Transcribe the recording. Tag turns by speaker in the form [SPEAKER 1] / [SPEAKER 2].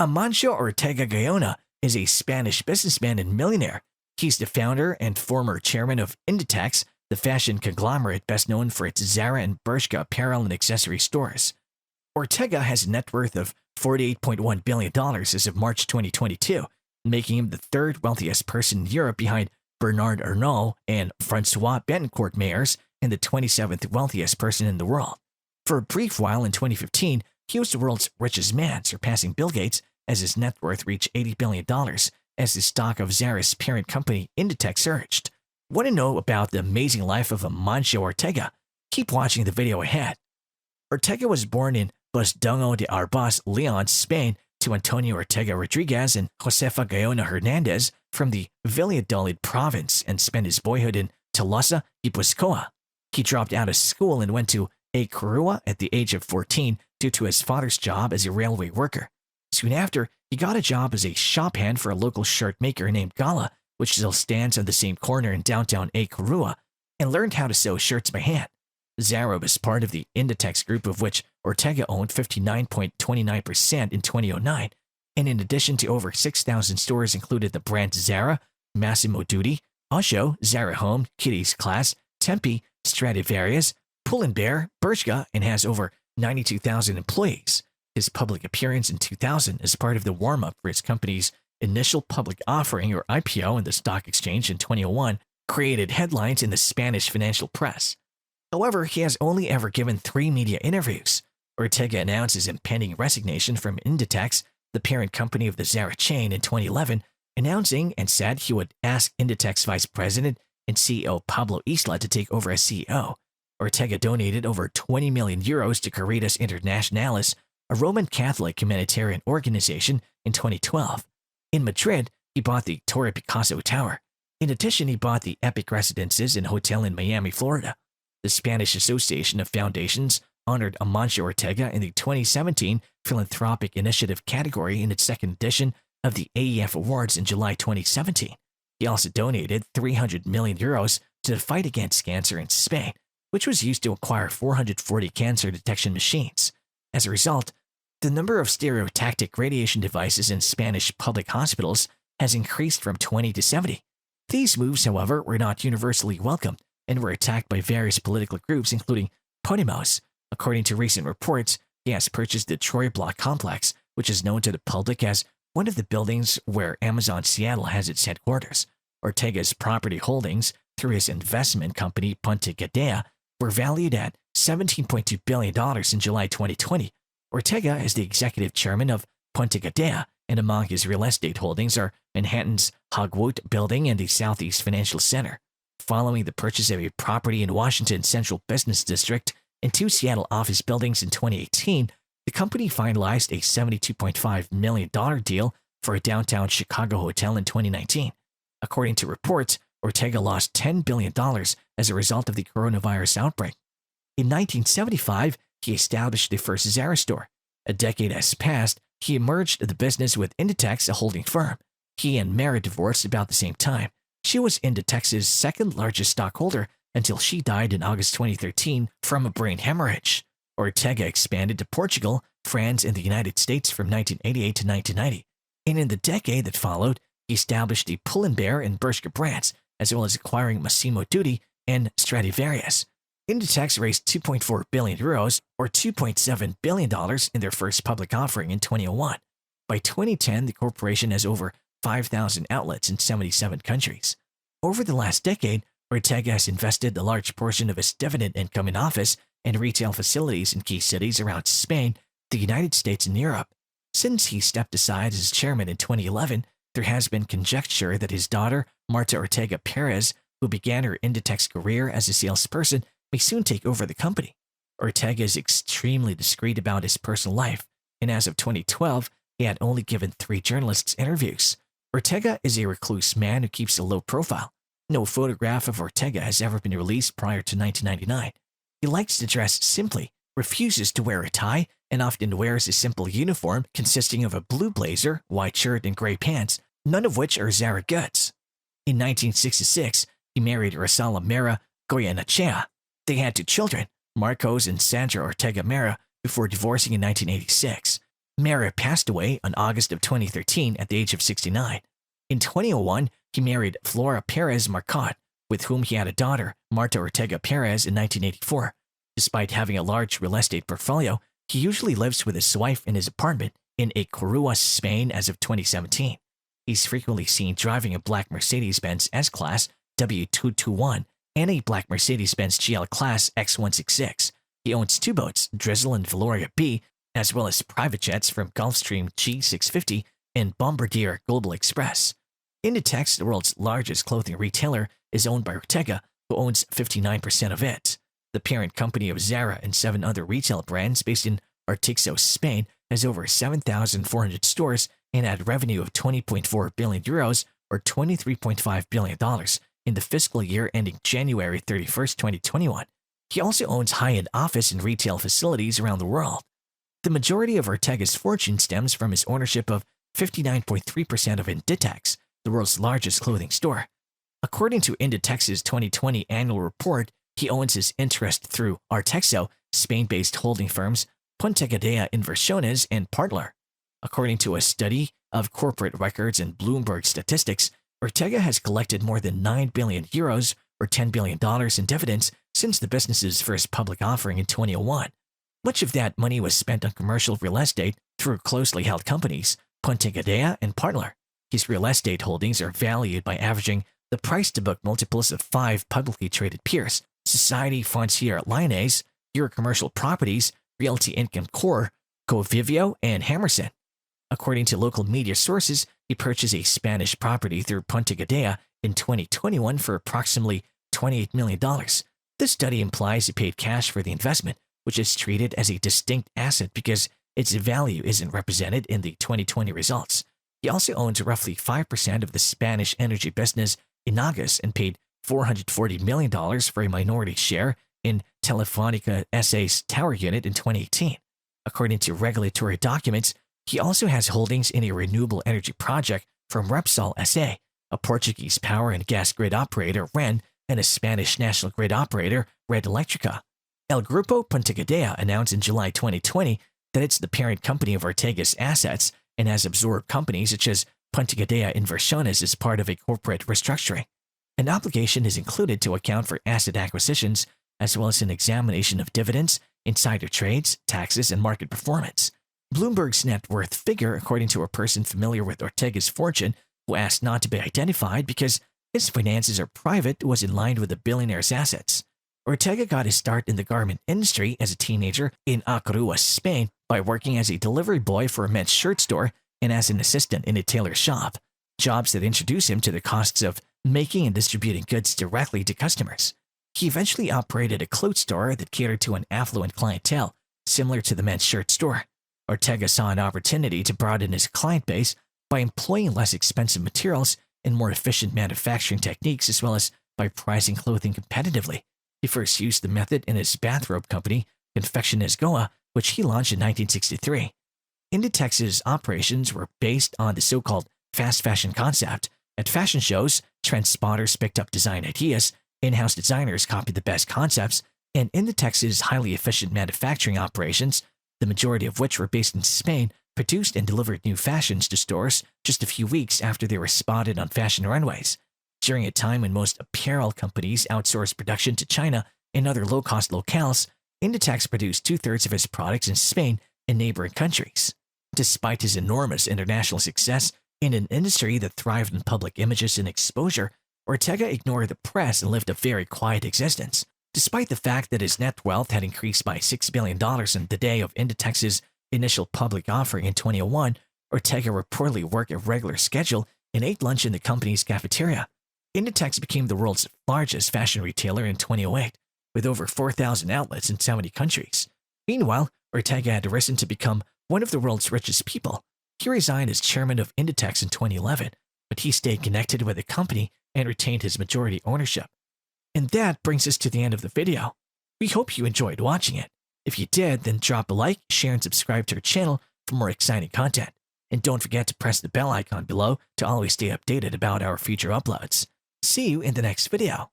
[SPEAKER 1] Mancio Ortega Gayona is a Spanish businessman and millionaire. He's the founder and former chairman of Inditex, the fashion conglomerate best known for its Zara and Bershka apparel and accessory stores. Ortega has a net worth of $48.1 billion as of March 2022, making him the third wealthiest person in Europe behind Bernard Arnault and Francois Bettencourt Meyers, and the 27th wealthiest person in the world. For a brief while in 2015, he was the world's richest man, surpassing Bill Gates as his net worth reached $80 billion as the stock of Zara's parent company Inditex surged. Want to know about the amazing life of Mancio Ortega? Keep watching the video ahead. Ortega was born in Busdongo de Arbas, Leon, Spain, to Antonio Ortega Rodriguez and Josefa Gayona Hernandez from the Valladolid province, and spent his boyhood in Tolosa y Buscoa. He dropped out of school and went to A Coruña at the age of 14 due to his father's job as a railway worker. Soon after, he got a job as a shop hand for a local shirt maker named Gala, which still stands on the same corner in downtown A Coruña, and learned how to sew shirts by hand. Zara was part of the Inditex group, of which Ortega owned 59.29% in 2009, and in addition to over 6,000 stores included the brands Zara, Massimo Dutti, Osho, Zara Home, Kitty's Class, Tempe, Stradivarius, Pull&Bear, Bershka, and has over 92,000 employees. His public appearance in 2000 as part of the warm-up for his company's initial public offering, or IPO, in the stock exchange in 2001 created headlines in the Spanish financial press. However, he has only ever given 3 media interviews. Ortega announced his impending resignation from Inditex, the parent company of the Zara chain, in 2011, announcing and said he would ask Inditex Vice President and CEO Pablo Isla to take over as CEO. Ortega donated over 20 million euros to Caritas Internationalis, a Roman Catholic humanitarian organization, in 2012. In Madrid, he bought the Torre Picasso Tower. In addition, he bought the Epic Residences and Hotel in Miami, Florida. The Spanish Association of Foundations honored Mancio Ortega in the 2017 Philanthropic Initiative category in its second edition of the AEF Awards in July 2017. He also donated 300 million euros to the fight against cancer in Spain, which was used to acquire 440 cancer detection machines. As a result, the number of stereotactic radiation devices in Spanish public hospitals has increased from 20 to 70. These moves, however, were not universally welcomed and were attacked by various political groups, including Podemos. According to recent reports, he has purchased the Troy Block complex, which is known to the public as one of the buildings where Amazon Seattle has its headquarters. Ortega's property holdings, through his investment company Ponte Gadea, were valued at $17.2 billion in July 2020. Ortega is the executive chairman of Ponte Gadea, and among his real estate holdings are Manhattan's Hogwood Building and the Southeast Financial Center. Following the purchase of a property in Washington's Central Business District and 2 Seattle office buildings in 2018, the company finalized a $72.5 million deal for a downtown Chicago hotel in 2019. According to reports, Ortega lost $10 billion as a result of the coronavirus outbreak. In 1975, he established the first Zara store. A decade has passed, he merged the business with Inditex, a holding firm. He and Mara divorced about the same time. She was Inditex's second largest stockholder until she died in August 2013 from a brain hemorrhage. Ortega expanded to Portugal, France, and the United States from 1988 to 1990. And in the decade that followed, he established the Pull&Bear and Bershka brands, as well as acquiring Massimo Dutti and Stradivarius. Inditex raised 2.4 billion euros, or $2.7 billion, in their first public offering in 2001. By 2010, the corporation has over 5,000 outlets in 77 countries. Over the last decade, Ortega has invested a large portion of his dividend income in office and retail facilities in key cities around Spain, the United States, and Europe. Since he stepped aside as chairman in 2011, there has been conjecture that his daughter, Marta Ortega Perez, who began her Inditex career as a salesperson, may soon take over the company. Ortega is extremely discreet about his personal life, and as of 2012, he had only given 3 journalists interviews. Ortega is a recluse man who keeps a low profile. No photograph of Ortega has ever been released prior to 1999. He likes to dress simply, refuses to wear a tie, and often wears a simple uniform consisting of a blue blazer, white shirt, and gray pants, none of which are Zara goods. In 1966, he married Rosala Mera Goyenechea. They had 2 children, Marcos and Sandra Ortega Mera, before divorcing in 1986. Mara passed away on August of 2013 at the age of 69. In 2001, he married Flora Perez Marcotte, with whom he had a daughter, Marta Ortega Perez, in 1984. Despite having a large real estate portfolio, he usually lives with his wife in his apartment in A Coruña, Spain as of 2017. He's frequently seen driving a black Mercedes-Benz S-Class W221 and a black Mercedes-Benz GL Class X166. He owns two boats, Drizzle and Valoria B, as well as private jets from Gulfstream G650 and Bombardier Global Express. Inditex, the world's largest clothing retailer, is owned by Ortega, who owns 59% of it. The parent company of Zara and 7 other retail brands based in Arteixo, Spain, has over 7,400 stores and had revenue of 20.4 billion euros or $23.5 billion in the fiscal year ending January 31st, 2021. He also owns high-end office and retail facilities around the world. The majority of Ortega's fortune stems from his ownership of 59.3% of Inditex, the world's largest clothing store. According to Inditex's 2020 annual report, he owns his interest through Arteixo, Spain-based holding firms Pontegadea Inversiones and Partler. According to a study of corporate records and Bloomberg statistics, Ortega has collected more than 9 billion euros or $10 billion in dividends since the business's first public offering in 2001. Much of that money was spent on commercial real estate through closely held companies, Pontegadea and Partler. His real estate holdings are valued by averaging the price-to-book multiples of 5 publicly traded peers: Society Foncière Lyonnaise, Eurocommercial Properties, Realty Income Corp, Covivio, and Hammerson. According to local media sources, he purchased a Spanish property through Pontegadea in 2021 for approximately $28 million. This study implies he paid cash for the investment, which is treated as a distinct asset because its value isn't represented in the 2020 results. He also owns roughly 5% of the Spanish energy business Enagas and paid $440 million for a minority share in Telefónica S.A.'s tower unit in 2018. According to regulatory documents, he also has holdings in a renewable energy project from Repsol S.A., a Portuguese power and gas grid operator, REN, and a Spanish national grid operator, Red Electrica. El Grupo Pontegadea announced in July 2020 that it's the parent company of Ortega's assets and has absorbed companies such as Pontegadea Inversiones as part of a corporate restructuring. An obligation is included to account for asset acquisitions, as well as an examination of dividends, insider trades, taxes, and market performance. Bloomberg's net worth figure, according to a person familiar with Ortega's fortune, who asked not to be identified because his finances are private, was in line with the billionaire's assets. Ortega got his start in the garment industry as a teenager in A Coruña, Spain, by working as a delivery boy for a men's shirt store and as an assistant in a tailor shop, jobs that introduced him to the costs of making and distributing goods directly to customers. He eventually operated a clothes store that catered to an affluent clientele, similar to the men's shirt store. Ortega saw an opportunity to broaden his client base by employing less expensive materials and more efficient manufacturing techniques, as well as by pricing clothing competitively. He first used the method in his bathrobe company, Confecciones Goa, which he launched in 1963. Inditex's operations were based on the so-called fast fashion concept. At fashion shows, trend spotters picked up design ideas, in-house designers copied the best concepts, and Inditex's highly efficient manufacturing operations, the majority of which were based in Spain, produced and delivered new fashions to stores just a few weeks after they were spotted on fashion runways. During a time when most apparel companies outsourced production to China and other low-cost locales, Inditex produced 2/3 of his products in Spain and neighboring countries. Despite his enormous international success in an industry that thrived on public images and exposure, Ortega ignored the press and lived a very quiet existence. Despite the fact that his net wealth had increased by $6 billion on the day of Inditex's initial public offering in 2001, Ortega reportedly worked a regular schedule and ate lunch in the company's cafeteria. Inditex became the world's largest fashion retailer in 2008, with over 4,000 outlets in 70 countries. Meanwhile, Ortega had risen to become one of the world's richest people. He resigned as chairman of Inditex in 2011, but he stayed connected with the company and retained his majority ownership. And that brings us to the end of the video. We hope you enjoyed watching it. If you did, then drop a like, share, and subscribe to our channel for more exciting content. And don't forget to press the bell icon below to always stay updated about our future uploads. See you in the next video.